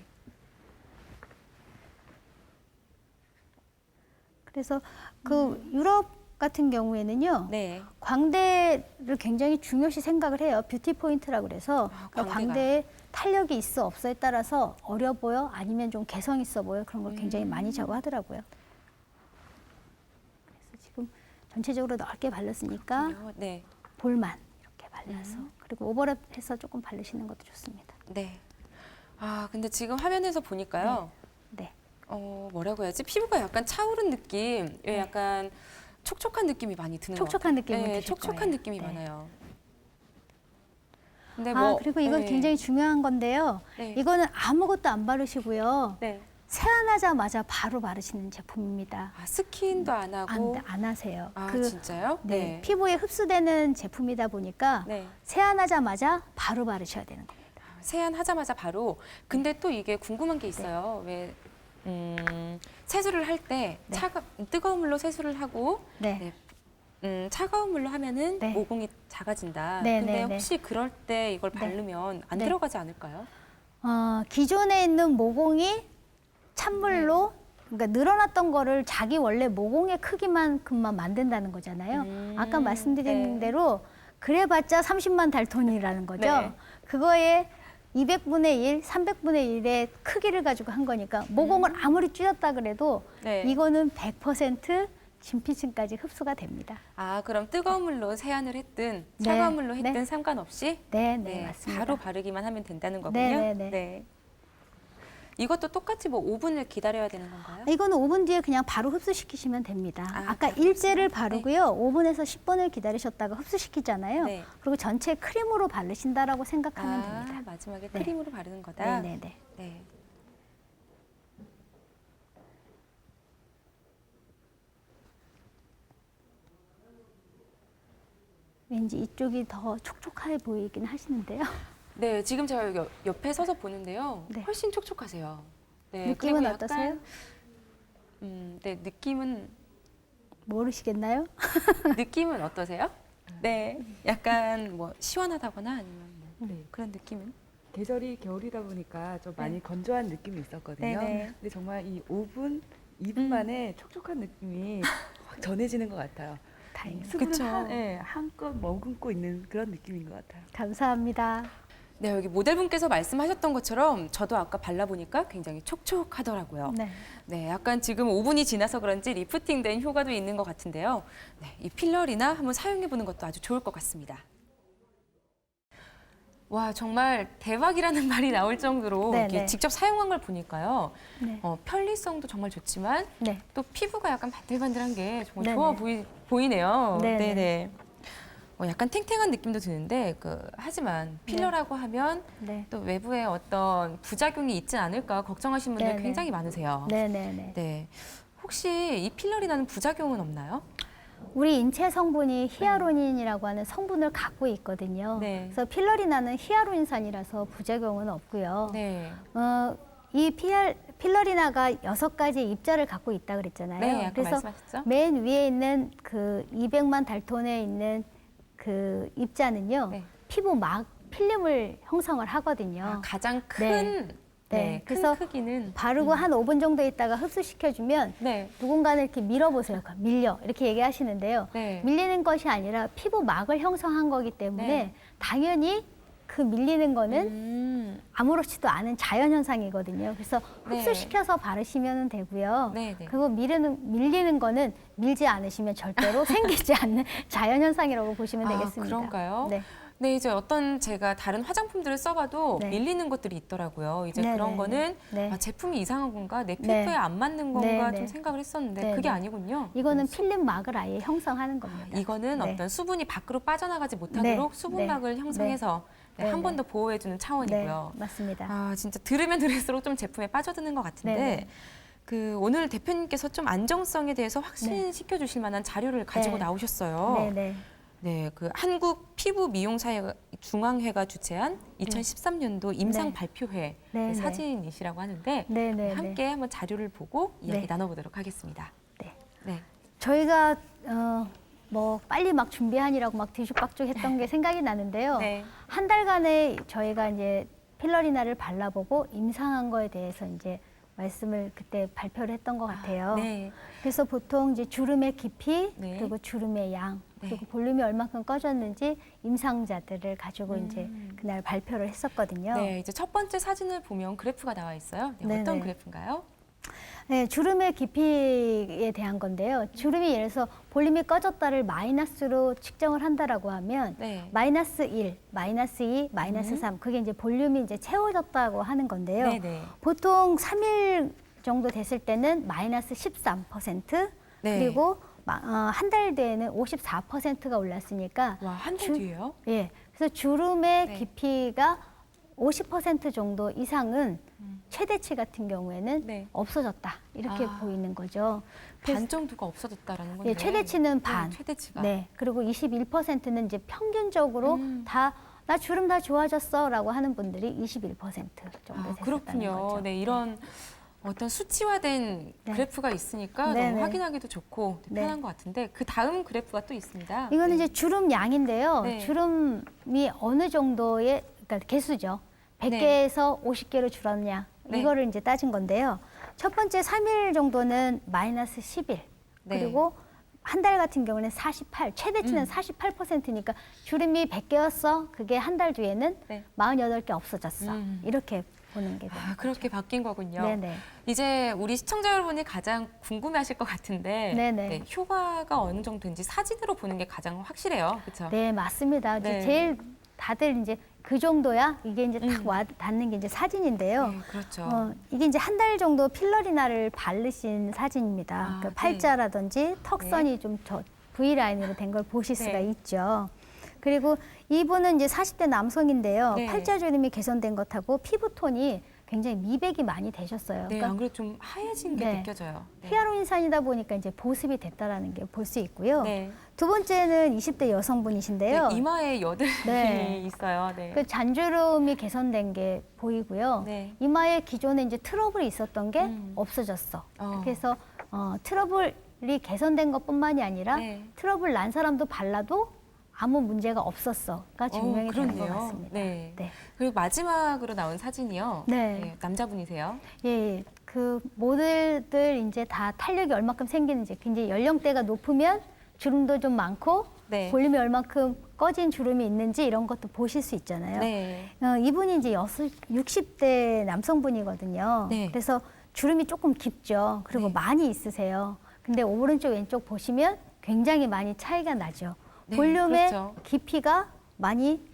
그래서 그 유럽 같은 경우에는요. 네. 광대를 굉장히 중요시 생각을 해요. 뷰티 포인트라고 그래서 아, 그러니까 광대가. 광대에 탄력이 있어 없어에 따라서 어려 보여 아니면 좀 개성 있어 보여 그런 걸 굉장히 많이 제거하더라고요. 그래서 지금 전체적으로 넓게 발랐으니까 네. 볼만 이렇게 발라서 그리고 오버랩해서 조금 바르시는 것도 좋습니다. 네. 아, 근데 지금 화면에서 보니까요. 네. 뭐라고 해야지? 피부가 약간 차오른 느낌, 예, 약간 촉촉한 느낌이 많이 드는 것 같아요. 촉촉한 느낌이 네, 드실 촉촉한 거예요. 느낌이 네. 많아요. 근데 아 그리고 이거 네. 굉장히 중요한 건데요. 네. 이거는 아무것도 안 바르시고요. 네. 세안하자마자 바로 바르시는 제품입니다. 아, 스킨도 안 하고. 안 하세요. 아, 그 진짜요? 네, 피부에 흡수되는 제품이다 보니까 네. 세안하자마자 바로 바르셔야 되는 겁니다. 세안하자마자 바로. 근데 또 이게 궁금한 게 있어요. 왜 세수를 할 때 네. 뜨거운 물로 세수를 하고 네. 차가운 물로 하면은 네. 모공이 작아진다. 네, 근데 네, 네. 혹시 그럴 때 이걸 네. 바르면 안 네. 들어가지 않을까요? 기존에 있는 모공이 찬물로 그러니까 늘어났던 거를 자기 원래 모공의 크기만큼만 만든다는 거잖아요. 아까 말씀드린 네. 대로 그래봤자 30만 달톤이라는 거죠. 네. 그거에 200분의 1, 300분의 1의 크기를 가지고 한 거니까 모공을 아무리 줄였다 그래도 네. 이거는 100% 진피층까지 흡수가 됩니다. 아, 그럼 뜨거운 물로 세안을 했든 네. 차가운 물로 네. 했든 상관없이 네, 네, 맞습니다. 바로 바르기만 하면 된다는 거군요. 네, 네, 네. 이것도 똑같이 뭐 5분을 기다려야 되는 건가요? 이거는 5분 뒤에 그냥 바로 흡수시키시면 됩니다. 아, 아까 바로 일제를 흡수? 바르고요. 5분에서 10분을 기다리셨다가 흡수시키잖아요. 네. 그리고 전체 크림으로 바르신다라고 생각하면 됩니다. 마지막에 네. 크림으로 바르는 거다. 네, 네, 네. 네. 왠지 이쪽이 더 촉촉해 보이긴 하시는데요. 네, 지금 제가 옆에 서서 보는데요. 네. 훨씬 촉촉하세요. 네, 느낌은 그리고 약간, 어떠세요? 네, 느낌은 모르시겠나요? 느낌은 어떠세요? 네, 약간 뭐 시원하다거나 아니면 뭐 네. 그런 느낌은? 계절이 겨울이다 보니까 좀 많이 건조한 느낌이 있었거든요. 네네. 근데 정말 이 5분, 2분 만에 촉촉한 느낌이 확 전해지는 것 같아요. 다행입니다. 수분을 그쵸. 한껏 머금고 있는 그런 느낌인 것 같아요. 감사합니다. 네, 여기 모델분께서 말씀하셨던 것처럼 저도 아까 발라보니까 굉장히 촉촉하더라고요. 네. 네, 약간 지금 5분이 지나서 그런지 리프팅된 효과도 있는 것 같은데요. 네, 이 필러리나 한번 사용해보는 것도 아주 좋을 것 같습니다. 와, 정말 대박이라는 말이 나올 정도로 네, 이렇게 네. 직접 사용한 걸 보니까요. 네. 편리성도 정말 좋지만 네. 또 피부가 약간 반들반들한 게 정말 네, 좋아 네. 보이네요. 네, 네. 네네. 약간 탱탱한 느낌도 드는데 하지만 필러라고 하면 네. 또 외부에 어떤 부작용이 있지 않을까 걱정하시는 분들 네네. 굉장히 많으세요. 네네네. 네. 혹시 이 필러리나는 부작용은 없나요? 우리 인체 성분이 히아루론이라고 하는 성분을 갖고 있거든요. 네. 그래서 필러리나는 히아루론산이라서 부작용은 없고요. 네. 이 필러리나가 6가지 입자를 갖고 있다 그랬잖아요. 네, 아까 그래서 말씀하셨죠? 맨 위에 있는 그 200만 달톤에 있는 그 입자는요. 네. 피부 막 필름을 형성을 하거든요. 가장 큰 네. 큰 그래서 크기는 바르고 한 5분 정도 있다가 흡수시켜주면 네. 누군가는 이렇게 밀어보세요. 밀려 이렇게 얘기하시는데요. 네. 밀리는 것이 아니라 피부 막을 형성한 거기 때문에 네. 당연히 그 밀리는 거는 음. 아무렇지도 않은 자연 현상이거든요. 그래서 네. 흡수시켜서 바르시면 되고요. 네, 네. 그리고 밀리는 거는 밀지 않으시면 절대로 생기지 않는 자연 현상이라고 보시면 되겠습니다. 그런가요? 네. 네, 이제 어떤 제가 다른 화장품들을 써봐도 네. 밀리는 것들이 있더라고요. 이제 네, 그런 네, 거는 네. 제품이 이상한 건가, 내 네. 피부에 안 맞는 건가 네, 좀 네. 생각을 했었는데 네, 그게 네. 아니군요. 이거는 필름 막을 아예 형성하는 겁니다. 이거는 네. 어떤 수분이 밖으로 빠져나가지 못하도록 네, 수분막을 네, 형성해서 네, 한 번 네. 더 보호해주는 네, 차원이고요. 맞습니다. 아, 진짜 들으면 들을수록 좀 제품에 빠져드는 것 같은데 네, 네. 오늘 대표님께서 좀 안정성에 대해서 확신시켜 주실 만한 자료를 가지고 네. 나오셨어요. 네, 네. 네, 한국 피부 미용사회 중앙회가 주최한 2013년도 임상 네. 발표회 네, 네. 사진이시라고 하는데 네, 네, 함께 한번 자료를 보고 이야기 네. 나눠보도록 하겠습니다. 네. 네, 저희가 뭐 빨리 막 준비하느라고 막 뒤죽박죽했던 게 생각이 나는데요. 네. 한 달간에 저희가 이제 필러리나를 발라보고 임상한 거에 대해서 이제 말씀을 그때 발표를 했던 것 같아요. 네, 그래서 보통 이제 주름의 깊이 네. 그리고 주름의 양 네. 그리고 볼륨이 얼마큼 꺼졌는지 임상자들을 가지고 이제 그날 발표를 했었거든요. 네, 이제 첫 번째 사진을 보면 그래프가 나와 있어요. 네, 네, 어떤 네. 그래프인가요? 네, 주름의 깊이에 대한 건데요. 주름이 예를 들어서 볼륨이 꺼졌다를 마이너스로 측정을 한다라고 하면 네. 마이너스 1, 마이너스 2, 마이너스 3 그게 이제 볼륨이 이제 채워졌다고 하는 건데요. 네, 네. 보통 3일 정도 됐을 때는 마이너스 13% 네. 그리고 한 달 뒤에는 54%가 올랐으니까 와, 한 달 뒤에요? 예. 그래서 주름의 네. 깊이가 50% 정도 이상은 최대치 같은 경우에는 네. 없어졌다 이렇게 아. 보이는 거죠. 반 정도가 없어졌다라는 건데. 예, 최대치는 반. 네, 최대치가. 네. 그리고 21%는 이제 평균적으로 음. 나 주름 다 좋아졌어라고 하는 분들이 21% 정도 됐었다는 그렇군요. 거죠. 네, 이런 어떤 수치화된 네. 그래프가 있으니까 네, 너무 네. 확인하기도 좋고 네. 편한 것 같은데 그 다음 그래프가 또 있습니다. 이거는 네. 이제 주름 양인데요. 네. 주름이 어느 정도의 그러니까 개수죠. 100개에서 50개로 줄었냐 네. 이거를 이제 따진 건데요. 첫 번째 3일 정도는 마이너스 11 네. 그리고 한 달 같은 경우는 48 최대치는 48%니까 주름이 100개였어. 그게 한 달 뒤에는 네. 48개 없어졌어. 음. 이렇게 보는 게 돼요. 그렇게 바뀐 거군요. 네네. 이제 우리 시청자 여러분이 가장 궁금해하실 것 같은데 네네. 효과가 어느 정도인지 사진으로 보는 게 가장 확실해요. 그렇죠? 네, 맞습니다. 이제 네. 제일 다들 이제 그 정도야 이게 이제 딱 와 닿는 게 이제 사진인데요. 네, 그렇죠. 이게 이제 한 달 정도 필러리나를 바르신 사진입니다. 아, 그 팔자라든지 턱선이 네. 좀 V 라인으로 된 걸 보실 수가 네. 있죠. 그리고 이분은 이제 40대 남성인데요. 네. 팔자주름이 개선된 것하고 피부톤이 굉장히 미백이 많이 되셨어요. 네, 그러니까 안 그래도 좀 하얘진 게 네. 느껴져요. 네. 히아루론산이다 보니까 이제 보습이 됐다라는 게 볼 수 있고요. 네. 두 번째는 20대 네, 여성분이신데요. 이마에 여드름이 네. 있어요. 네. 그 잔주름이 개선된 게 보이고요. 네. 이마에 기존에 이제 트러블이 있었던 게 음. 없어졌어. 어. 그래서 트러블이 개선된 것뿐만이 아니라 네. 트러블 난 사람도 발라도 아무 문제가 없었어가 증명이 되는 것 그러네요. 같습니다. 네. 네. 그리고 마지막으로 나온 사진이요. 네. 남자분이세요. 예, 그 모델들 이제 다 탄력이 얼마큼 생기는지, 이제 연령대가 높으면 주름도 좀 많고 네. 볼륨이 얼마큼 꺼진 주름이 있는지 이런 것도 보실 수 있잖아요. 네. 이분이 이제 60대 남성분이거든요. 네. 그래서 주름이 조금 깊죠. 그리고 네. 많이 있으세요. 근데 오른쪽 왼쪽 보시면 굉장히 많이 차이가 나죠. 네, 볼륨의 그렇죠. 깊이가 많이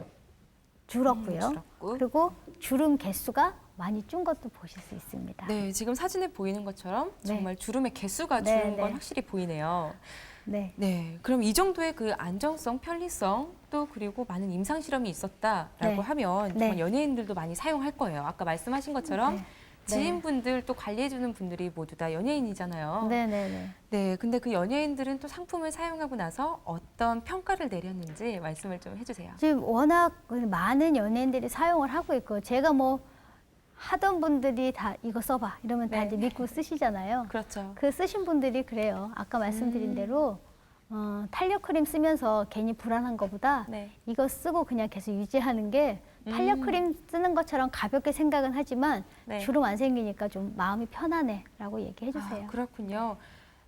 줄었고요. 줄었고. 그리고 주름 개수가 많이 준 것도 보실 수 있습니다. 네, 지금 사진에 보이는 것처럼 네. 정말 주름의 개수가 네, 줄은 건 네. 확실히 보이네요. 네. 네, 그럼 이 정도의 그 안정성, 편리성 또 그리고 많은 임상 실험이 있었다라고 네. 하면 네. 정말 연예인들도 많이 사용할 거예요. 아까 말씀하신 것처럼 네. 지인분들 또 관리해주는 분들이 모두 다 연예인이잖아요. 네, 네, 네. 네, 근데 그 연예인들은 또 상품을 사용하고 나서 어떤 평가를 내렸는지 말씀을 좀 해주세요. 지금 워낙 많은 연예인들이 사용을 하고 있고 제가 뭐 하던 분들이 다 이거 써봐 이러면 다 네. 이제 믿고 쓰시잖아요. 그렇죠. 그 쓰신 분들이 그래요. 아까 말씀드린 대로 탄력 크림 쓰면서 괜히 불안한 것보다 네. 이거 쓰고 그냥 계속 유지하는 게 탄력 크림 쓰는 것처럼 가볍게 생각은 하지만 네. 주름 안 생기니까 좀 마음이 편하네라고 얘기해 주세요. 아, 그렇군요.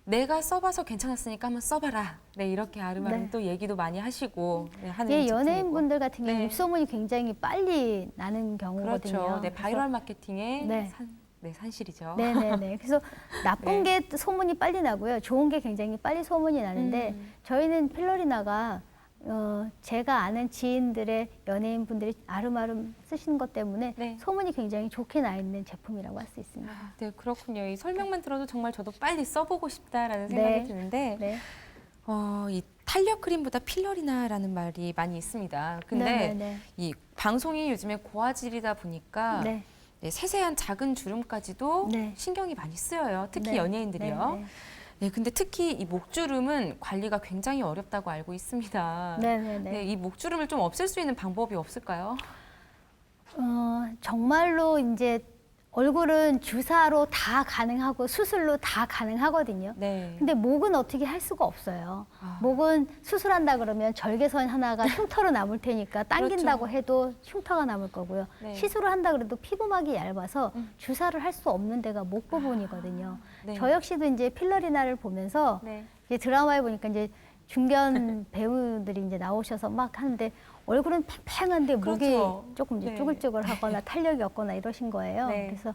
내가 써봐서 괜찮았으니까 한번 써봐라. 네, 이렇게 아름아름 네. 또 얘기도 많이 하시고 네, 하는 예, 제품이고. 연예인분들 같은 경우 네. 입소문이 굉장히 빨리 나는 경우거든요. 그렇죠. 네, 그래서 바이럴 마케팅의 네. 산실이죠. 네네네. 그래서 나쁜 네. 게 소문이 빨리 나고요. 좋은 게 굉장히 빨리 소문이 나는데 저희는 필로리나가 제가 아는 지인들의 연예인분들이 아름아름 쓰시는 것 때문에 네. 소문이 굉장히 좋게 나 있는 제품이라고 할 수 있습니다. 네, 그렇군요. 이 설명만 들어도 정말 저도 빨리 써보고 싶다라는 생각이 네. 드는데 네. 이 탄력 크림보다 필러리나라는 말이 많이 있습니다. 근데 네네네. 이 방송이 요즘에 고화질이다 보니까 네. 네, 세세한 작은 주름까지도 네. 신경이 많이 쓰여요. 특히 네. 연예인들이요. 네. 네, 근데 특히 이 목주름은 관리가 굉장히 어렵다고 알고 있습니다. 네네네. 네, 이 목주름을 좀 없앨 수 있는 방법이 없을까요? 정말로 이제 얼굴은 주사로 다 가능하고 수술로 다 가능하거든요. 네. 근데 목은 어떻게 할 수가 없어요. 아. 목은 수술한다 그러면 절개선 하나가 흉터로 남을 테니까 당긴다고 그렇죠. 해도 흉터가 남을 거고요. 네. 시술을 한다 그래도 피부막이 얇아서 주사를 할 수 없는 데가 목 부분이거든요. 네. 저 역시도 이제 필러리나를 보면서 네. 이제 드라마에 보니까 이제 중견 배우들이 이제 나오셔서 막 하는데 얼굴은 팽팽한데 목이 그렇죠. 조금 이제 네. 쭈글쭈글하거나 탄력이 없거나 이러신 거예요. 네. 그래서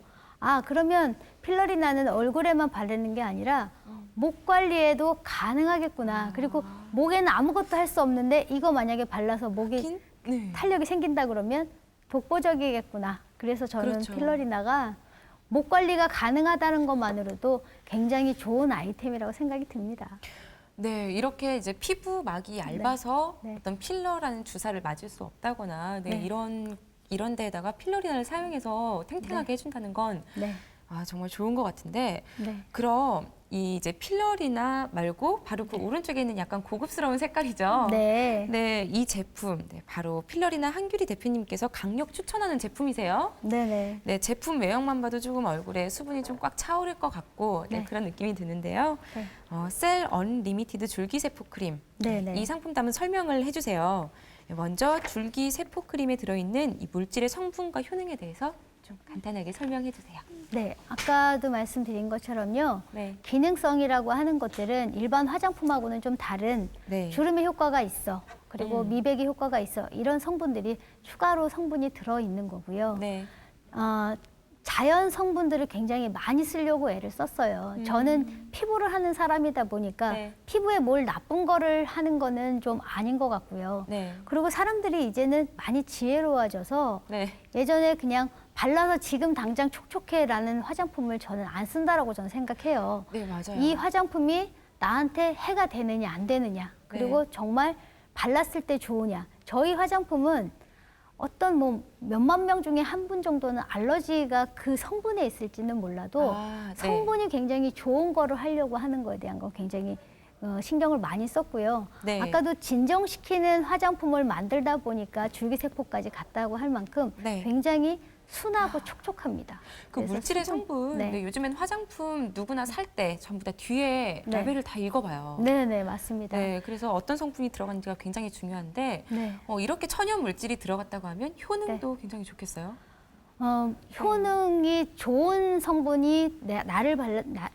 그러면 필러리나는 얼굴에만 바르는 게 아니라 목 관리에도 가능하겠구나. 그리고 목에는 아무것도 할 수 없는데 이거 만약에 발라서 목이 네. 탄력이 생긴다 그러면 독보적이겠구나. 그래서 저는 그렇죠. 필러리나가 목 관리가 가능하다는 것만으로도 굉장히 좋은 아이템이라고 생각이 듭니다. 네, 이렇게 이제 피부막이 얇아서 네. 어떤 필러라는 주사를 맞을 수 없다거나 네, 네. 이런 데에다가 필러리나를 사용해서 탱탱하게 해준다는 건 네. 정말 좋은 것 같은데 네. 그럼 이 이제 필러리나 말고 바로 그 오른쪽에 있는 약간 고급스러운 색깔이죠. 네. 네, 이 제품 바로 필러리나 한규리 대표님께서 강력 추천하는 제품이세요. 네네. 네, 제품 외형만 봐도 조금 얼굴에 수분이 좀 꽉 차오를 것 같고 네. 그런 느낌이 드는데요. 네. 셀 언리미티드 줄기세포 크림. 네네. 이 상품담은 설명을 해주세요. 먼저 줄기세포 크림에 들어있는 이 물질의 성분과 효능에 대해서 좀 간단하게 설명해 주세요. 네. 아까도 말씀드린 것처럼요. 네. 기능성이라고 하는 것들은 일반 화장품하고는 좀 다른 네. 주름의 효과가 있어. 그리고 미백의 효과가 있어. 이런 성분들이 추가로 성분이 들어있는 거고요. 네. 자연 성분들을 굉장히 많이 쓰려고 애를 썼어요. 저는 피부를 하는 사람이다 보니까 네. 피부에 뭘 나쁜 거를 하는 거는 좀 아닌 것 같고요. 네. 그리고 사람들이 이제는 많이 지혜로워져서 네. 예전에 그냥 발라서 지금 당장 촉촉해라는 화장품을 저는 안 쓴다라고 저는 생각해요. 네, 맞아요. 이 화장품이 나한테 해가 되느냐 안 되느냐 그리고 정말 발랐을 때 좋으냐. 저희 화장품은 어떤 뭐 몇만 명 중에 한 분 정도는 알러지가 그 성분에 있을지는 몰라도 네. 성분이 굉장히 좋은 거를 하려고 하는 거에 대한 거 굉장히 신경을 많이 썼고요. 네. 아까도 진정시키는 화장품을 만들다 보니까 줄기세포까지 갔다고 할 만큼 네. 굉장히 순하고 촉촉합니다. 그 그래서 물질의 성분, 네. 네, 요즘엔 화장품 누구나 살 때 전부 다 뒤에 네. 라벨을 다 읽어봐요. 네네 맞습니다. 네, 그래서 어떤 성분이 들어가는지가 굉장히 중요한데 네. 이렇게 천연 물질이 들어갔다고 하면 효능도 굉장히 좋겠어요. 효능이 좋은 성분이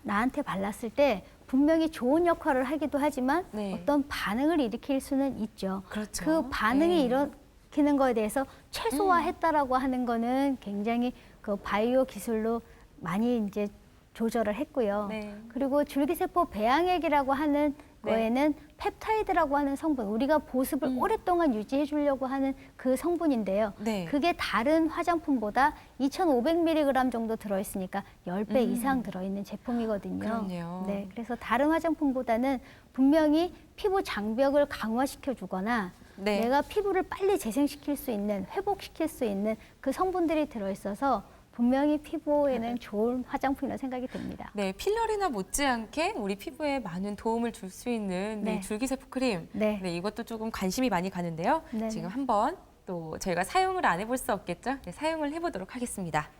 나한테 발랐을 때 분명히 좋은 역할을 하기도 하지만 네. 어떤 반응을 일으킬 수는 있죠. 그렇죠. 그 반응이 네. 일으키는 거에 대해서 최소화했다라고 하는 거는 굉장히 그 바이오 기술로 많이 이제 조절을 했고요. 네. 그리고 줄기세포 배양액이라고 하는 네. 거에는 펩타이드라고 하는 성분, 우리가 보습을 오랫동안 유지해 주려고 하는 그 성분인데요. 네. 그게 다른 화장품보다 2,500mg 정도 들어있으니까 10배 이상 들어있는 제품이거든요. 그럼요. 네, 그래서 다른 화장품보다는 분명히 피부 장벽을 강화시켜 주거나 네. 내가 피부를 빨리 재생시킬 수 있는, 회복시킬 수 있는 그 성분들이 들어있어서 분명히 피부에는 좋은 화장품이라고 생각이 듭니다. 네, 필러리나 못지않게 우리 피부에 많은 도움을 줄 수 있는 네. 줄기세포 크림. 네. 이것도 조금 관심이 많이 가는데요. 네. 지금 한번 또 저희가 사용을 안 해볼 수 없겠죠? 네, 사용을 해보도록 하겠습니다.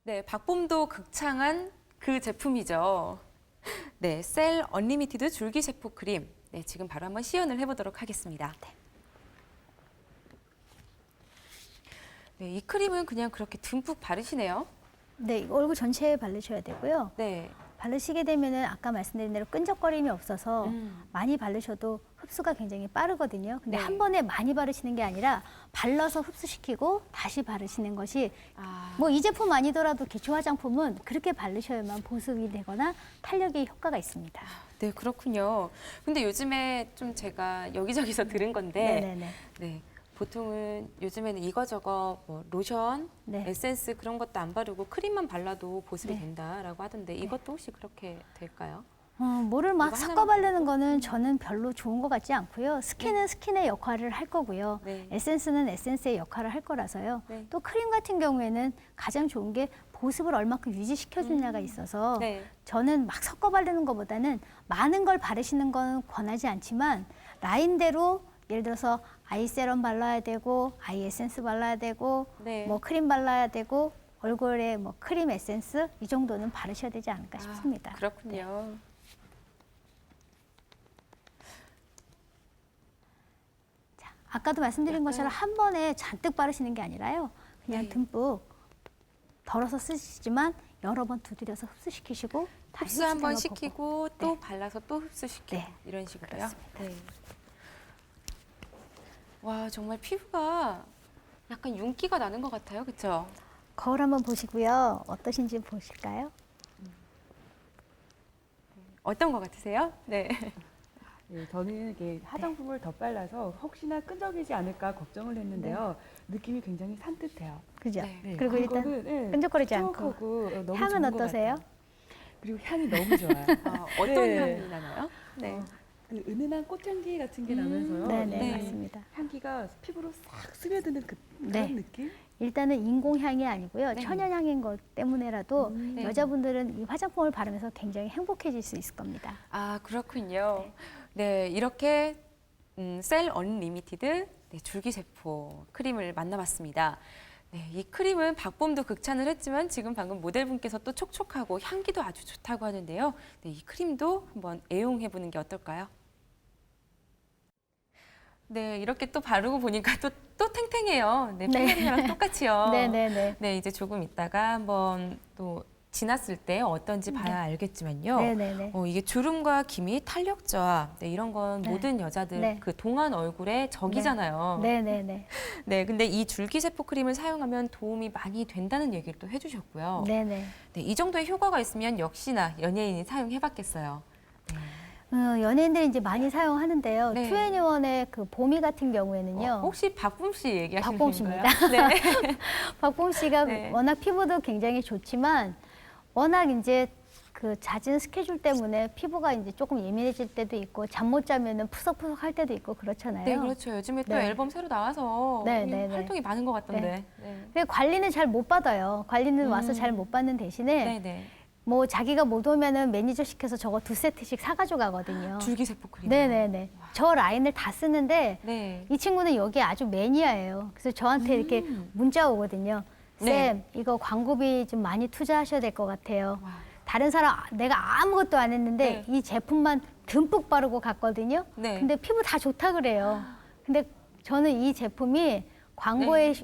네, 박봄도 극창한 그 제품이죠. 네, 셀 언리미티드 줄기세포 크림. 네, 지금 바로 한번 시연을 해보도록 하겠습니다. 네, 이 크림은 그냥 그렇게 듬뿍 바르시네요. 네, 이거 얼굴 전체에 바르셔야 되고요. 네. 바르시게 되면은 아까 말씀드린 대로 끈적거림이 없어서 많이 바르셔도 흡수가 굉장히 빠르거든요. 근데 네. 한 번에 많이 바르시는 게 아니라 발라서 흡수시키고 다시 바르시는 것이 아, 뭐 이 제품 아니더라도 기초 화장품은 그렇게 바르셔야만 보습이 되거나 탄력이 효과가 있습니다. 네, 그렇군요. 근데 요즘에 좀 제가 여기저기서 들은 건데, 네네네. 네, 보통은 요즘에는 이거저거 뭐 로션, 네. 에센스 그런 것도 안 바르고 크림만 발라도 보습이 네. 된다라고 하던데 이것도 혹시 그렇게 될까요? 뭐를 막 이거 섞어 하나만 바르는 거는 저는 별로 좋은 것 같지 않고요. 스킨은 스킨의 역할을 할 거고요. 네. 에센스는 에센스의 역할을 할 거라서요. 네. 또 크림 같은 경우에는 가장 좋은 게 보습을 얼마큼 유지시켜 주냐가 있어서 네. 저는 막 섞어 바르는 것보다는 많은 걸 바르시는 건 권하지 않지만 라인대로 예를 들어서 아이 세럼 발라야 되고 아이 에센스 발라야 되고 네. 뭐 크림 발라야 되고 얼굴에 뭐 크림 에센스 이 정도는 바르셔야 되지 않을까 싶습니다. 그렇군요. 아까도 말씀드린 약간- 것처럼 한 번에 잔뜩 바르시는 게 아니라요. 그냥 네. 듬뿍 덜어서 쓰시지만 여러 번 두드려서 흡수시키시고 다시 흡수 한번 시간을 보고. 시키고 또 네. 발라서 또 흡수시키고 네. 이런 식으로요. 그렇습니다. 네. 와, 정말 피부가 약간 윤기가 나는 것 같아요. 그렇죠? 거울 한번 보시고요. 어떠신지 보실까요? 어떤 것 같으세요? 네. 네, 저는 이게 화장품을 더 발라서 혹시나 끈적이지 않을까 걱정을 했는데요. 느낌이 굉장히 산뜻해요. 그죠? 네. 네, 그리고 일단 그거는, 네, 끈적거리지 않고 촉촉하고 너무 향은 좋은 것 어떠세요? 같아요. 그리고 향이 너무 좋아요. 어떤 네. 향이 나나요? 네. 그 은은한 꽃향기 같은 게 나면서요. 네네 네. 맞습니다. 향기가 피부로 싹 스며드는 그런 네. 느낌? 일단은 인공향이 아니고요. 네. 천연향인 것 때문에라도 네. 여자분들은 이 화장품을 바르면서 굉장히 행복해질 수 있을 겁니다. 아, 그렇군요. 네, 이렇게 셀 언리미티드 줄기세포 크림을 만나봤습니다. 네, 이 크림은 박봄도 극찬을 했지만 지금 방금 모델분께서 또 촉촉하고 향기도 아주 좋다고 하는데요. 네, 이 크림도 한번 애용해보는 게 어떨까요? 네, 이렇게 또 바르고 보니까 또 탱탱해요. 네, 네. 필라리나랑 똑같이요. 네네네. 네, 이제 조금 있다가 한번 또 지났을 때 어떤지 봐야 알겠지만요. 네네네. 이게 주름과 기미, 탄력 저하 이런 건 네. 모든 여자들 네. 그 동안 얼굴의 적이잖아요. 네네네. 네, 근데 이 줄기세포 크림을 사용하면 도움이 많이 된다는 얘기를 또 해주셨고요. 네네. 네, 이 정도의 효과가 있으면 역시나 연예인이 사용해봤겠어요. 연예인들이 이제 많이 사용하는데요. 네. 2NE1의 그 봄이 같은 경우에는요. 혹시 박봄 씨 얘기하시는 박봄 건가요? 씨입니다. 네. 박봄 씨가 네. 워낙 피부도 굉장히 좋지만 워낙 이제 그 잦은 스케줄 때문에 피부가 이제 조금 예민해질 때도 있고 잠 못 자면은 푸석푸석 할 때도 있고 그렇잖아요. 네, 그렇죠. 요즘에 또 네. 앨범 새로 나와서 네, 네, 네. 활동이 많은 것 같던데. 네. 근데 관리는 잘 못 받아요. 관리는 와서 잘 못 받는 대신에 네, 네. 뭐 자기가 못 오면은 매니저 시켜서 저거 2세트씩 사가지고 가거든요. 줄기세포 크림. 네네네. 저 라인을 다 쓰는데 네. 이 친구는 여기 아주 매니아예요. 그래서 저한테 이렇게 문자 오거든요. 쌤, 네. 이거 광고비 좀 많이 투자하셔야 될 것 같아요. 와. 다른 사람 내가 아무것도 안 했는데 이 제품만 듬뿍 바르고 갔거든요. 네. 근데 피부 다 좋다 그래요. 근데 저는 이 제품이 광고에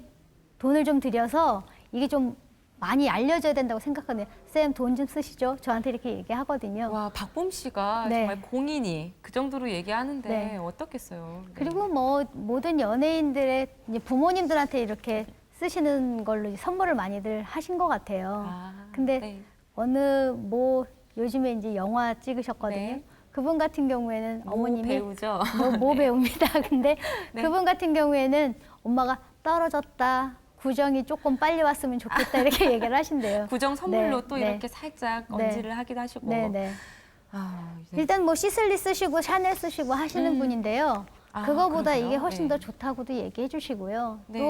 돈을 좀 들여서 이게 좀 많이 알려져야 된다고 생각하네요. 쌤 돈 좀 쓰시죠. 저한테 이렇게 얘기하거든요. 와, 박범 씨가 네. 정말 공인이 그 정도로 얘기하는데 네. 어떻겠어요. 네. 그리고 뭐 모든 연예인들의 이제 부모님들한테 이렇게 쓰시는 걸로 이제 선물을 많이들 하신 것 같아요. 근데 네. 어느 뭐 요즘에 이제 영화 찍으셨거든요. 네. 그분 같은 경우에는 모 어머님이 배우죠. 모 배우입니다. 근데 네. 그분 같은 경우에는 엄마가 떨어졌다. 구정이 조금 빨리 왔으면 좋겠다 이렇게 얘기를 하신대요. 구정 선물로 네, 또 네. 이렇게 살짝 네. 언지를 하기도 하시고. 네네. 이제 일단 뭐 시슬리 쓰시고 샤넬 쓰시고 하시는 분인데요. 아, 그거보다 그러세요? 이게 훨씬 네. 더 좋다고도 얘기해 주시고요. 네.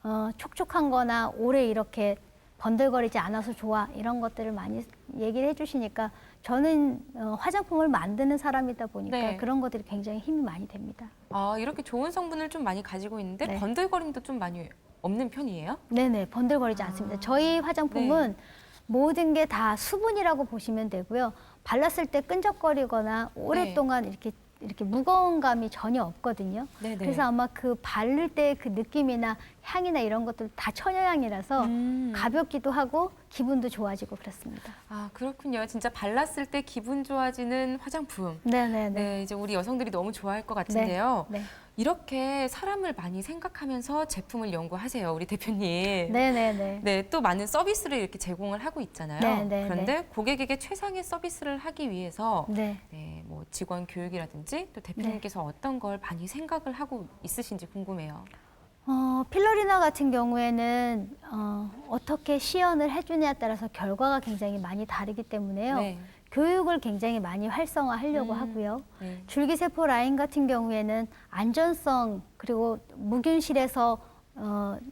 또 촉촉한 거나 오래 이렇게 번들거리지 않아서 좋아 이런 것들을 많이 얘기를 해주시니까 저는 화장품을 만드는 사람이다 보니까 네. 그런 것들이 굉장히 힘이 많이 됩니다. 이렇게 좋은 성분을 좀 많이 가지고 있는데 네. 번들거림도 좀 많이 없는 편이에요? 네네, 번들거리지 않습니다. 저희 화장품은 모든 게 다 수분이라고 보시면 되고요. 발랐을 때 끈적거리거나 오랫동안 이렇게 무거운 감이 전혀 없거든요. 네네. 그래서 아마 그 바를 때 그 느낌이나 향이나 이런 것들 다 천연향이라서 가볍기도 하고 기분도 좋아지고 그렇습니다. 그렇군요. 진짜 발랐을 때 기분 좋아지는 화장품. 네네네. 네, 이제 우리 여성들이 너무 좋아할 것 같은데요. 네. 이렇게 사람을 많이 생각하면서 제품을 연구하세요, 우리 대표님. 네네네. 네, 또 많은 서비스를 이렇게 제공을 하고 있잖아요. 네. 그런데 고객에게 최상의 서비스를 하기 위해서 네. 뭐 직원 교육이라든지 또 대표님께서 어떤 걸 많이 생각을 하고 있으신지 궁금해요. 필러리나 같은 경우에는 어떻게 시연을 해주냐에 따라서 결과가 굉장히 많이 다르기 때문에요. 네. 교육을 굉장히 많이 활성화하려고 하고요. 네. 줄기세포 라인 같은 경우에는 안전성 그리고 무균실에서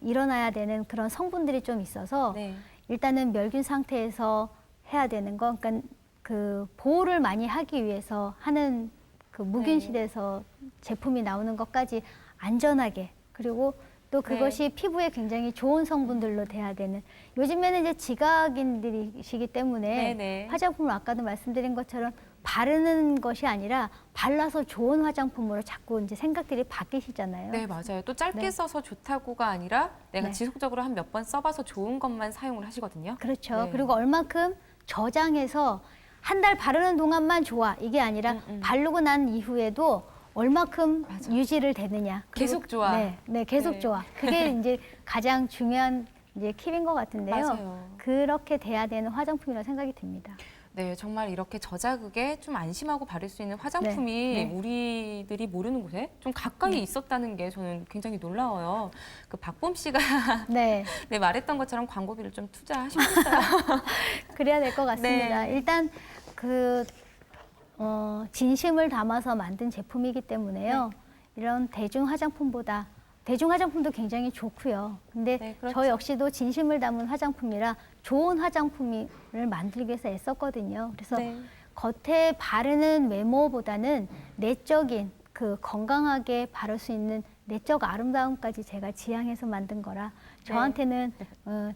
일어나야 되는 그런 성분들이 좀 있어서 네. 일단은 멸균 상태에서 해야 되는 거, 그러니까 그 보호를 많이 하기 위해서 하는 그 무균실에서 제품이 나오는 것까지 안전하게 그리고 또 그것이 피부에 굉장히 좋은 성분들로 돼야 되는 요즘에는 이제 지각인들이시기 때문에 네네. 화장품을 아까도 말씀드린 것처럼 바르는 것이 아니라 발라서 좋은 화장품으로 자꾸 이제 생각들이 바뀌시잖아요. 네, 맞아요. 또 짧게 네. 써서 좋다고가 아니라 내가 네. 지속적으로 한 몇 번 써봐서 좋은 것만 사용을 하시거든요. 그렇죠. 네. 그리고 얼만큼 저장해서 한 달 바르는 동안만 좋아 이게 아니라 바르고 난 이후에도 얼마큼 유지를 되느냐. 그리고 계속 좋아. 네, 계속 네. 좋아. 그게 이제 가장 중요한 이제 팁인 것 같은데요. 맞아요. 그렇게 돼야 되는 화장품이라고 생각이 듭니다. 네, 정말 이렇게 저자극에 좀 안심하고 바를 수 있는 화장품이 네. 네. 우리들이 모르는 곳에 좀 가까이 있었다는 게 저는 굉장히 놀라워요. 그 박범 씨가 네, 네, 말했던 것처럼 광고비를 좀 투자하셨어요. 그래야 될 것 같습니다. 네. 일단 그 진심을 담아서 만든 제품이기 때문에요. 이런 대중 화장품보다 대중 화장품도 굉장히 좋고요. 근데 네, 그렇죠. 저 역시도 진심을 담은 화장품이라 좋은 화장품을 만들기 위해서 애썼거든요. 그래서 네. 겉에 바르는 외모보다는 내적인 그 건강하게 바를 수 있는 내적 아름다움까지 제가 지향해서 만든 거라 저한테는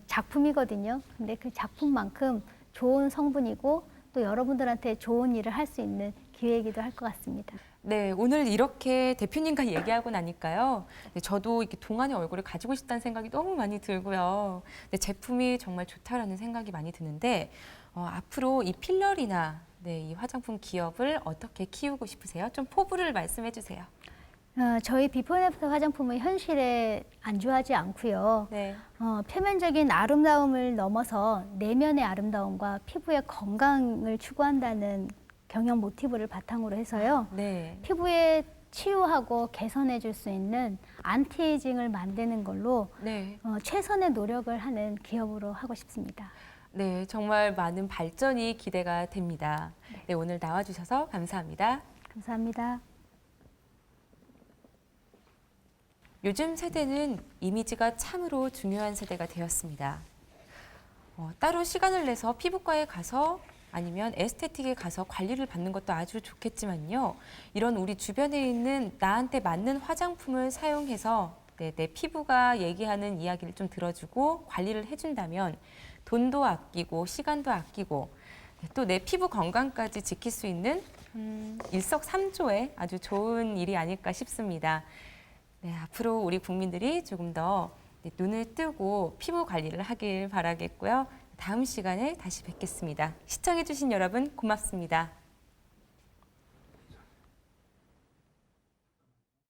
작품이거든요. 근데 그 작품만큼 좋은 성분이고 또 여러분들한테 좋은 일을 할 수 있는 기회이기도 할 것 같습니다. 네, 오늘 이렇게 대표님과 얘기하고 나니까요. 네, 저도 이렇게 동안의 얼굴을 가지고 싶다는 생각이 너무 많이 들고요. 네, 제품이 정말 좋다라는 생각이 많이 드는데 앞으로 이 필러리나 이 화장품 기업을 어떻게 키우고 싶으세요? 좀 포부를 말씀해 주세요. 저희 비포 앤 애프터 화장품은 현실에 안주하지 않고요. 네. 표면적인 아름다움을 넘어서 내면의 아름다움과 피부의 건강을 추구한다는 경영 모티브를 바탕으로 해서요. 네. 피부에 치유하고 개선해 줄 수 있는 안티에이징을 만드는 걸로 네. 최선의 노력을 하는 기업으로 하고 싶습니다. 네, 정말 많은 발전이 기대가 됩니다. 네, 오늘 나와주셔서 감사합니다. 감사합니다. 요즘 세대는 이미지가 참으로 중요한 세대가 되었습니다. 따로 시간을 내서 피부과에 가서 아니면 에스테틱에 가서 관리를 받는 것도 아주 좋겠지만요. 이런 우리 주변에 있는 나한테 맞는 화장품을 사용해서 내 피부가 얘기하는 이야기를 좀 들어주고 관리를 해준다면 돈도 아끼고 시간도 아끼고 또 내 피부 건강까지 지킬 수 있는 일석삼조의 아주 좋은 일이 아닐까 싶습니다. 네, 앞으로 우리 국민들이 조금 더 눈을 뜨고 피부 관리를 하길 바라겠고요. 다음 시간에 다시 뵙겠습니다. 시청해주신 여러분 고맙습니다.